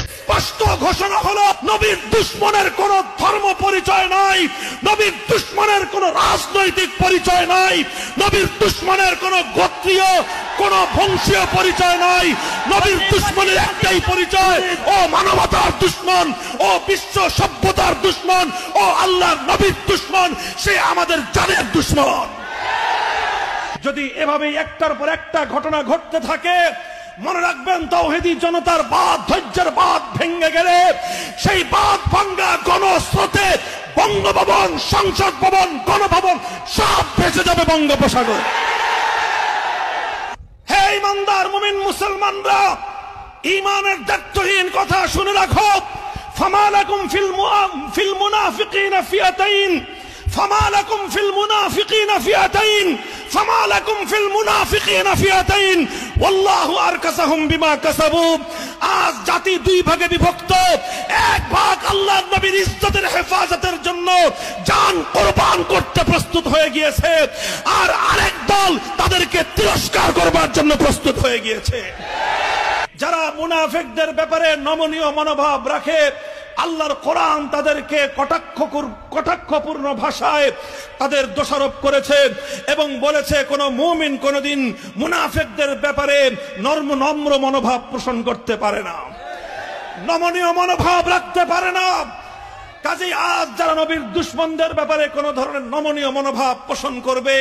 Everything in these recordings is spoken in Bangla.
স্পষ্ট ঘোষণা হলো, নবীর দুশমনের কোন ধর্ম পরিচয় নাই, নবীর দুশমনের কোন রাজনৈতিক পরিচয় নাই, নবীর দুশমনের কোন গোত্রীয় কোন বংশীয় পরিচয় নাই। নবীর দুশমনের একটাই পরিচয়, ও মানবতার দুশমন, ও বিশ্ব সভ্যতার দুশমন, ও আল্লাহর নবীর দুশমন, সে আমাদের জানের দুশমন। যদি এভাবে একটার পর একটা ঘটনা ঘটতে থাকে, মনে রাখবেন তাওহীদি জনতার বাঁধ, ধৈর্যের বাঁধ ভেঙে গেলে সেই বাঁধ ভাঙ্গা গণস্রোতে বঙ্গভবন, সংসদ ভবন, গণভবন সব ভেসে যাবে বঙ্গোপসাগর। হে ইমানদার মুমিন মুসলমানরা, ঈমানের দায়িত্বহীন কথা শুনে রাখো। ফামা লাকুম ফিল মুনাফিকিনা ফিয়াতাইন, ফামা লাকুম ফিল মুনাফিকিনা ফিয়াতাইন, ফামা লাকুম ফিল মুনাফিকিনা ফিয়াতাইন ওয়াল্লাহু আরকাসাহুম বিমা কাসাবু। আজ জাতি দুই ভাগে বিভক্ত। এক ভাগ আল্লাহর নবীর ইজ্জতের হেফাজতের জন্য জান কুরবান করতে প্রস্তুত হয়ে গিয়েছে, আর আরেক দল তাদেরকে তিরস্কার করবার জন্য প্রস্তুত হয়ে গিয়েছে। যারা মুনাফিকদের ব্যাপারে নমনীয় মনোভাব রাখে, আল্লাহর কোরআন তাদেরকে কটাক্ষপূর্ণ ভাষায় তাদের দোষারোপ করেছে এবং বলেছে কোন মুমিন কোনদিন মুনাফিকদের ব্যাপারে নম্র মনোভাব পোষণ করতে পারে না, নমনীয় মনোভাব রাখতে পারে না। কাজেই আজ যারা নবীর দুশমনদের ব্যাপারে কোন ধরনের নমনীয় মনোভাব পোষণ করবে,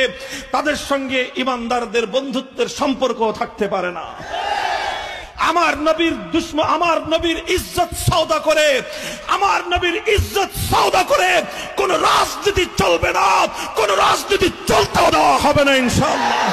তাদের সঙ্গে ঈমানদারদের বন্ধুত্বের সম্পর্ক থাকতে পারে না। আমার নবীর দুশমন, আমার নবীর ইজ্জত সওদা করে, আমার নবীর ইজ্জত সওদা করে কোন রাজনীতি চলবে না, কোন রাজনীতি চলতেও দেওয়া হবে না ইনশাআল্লাহ।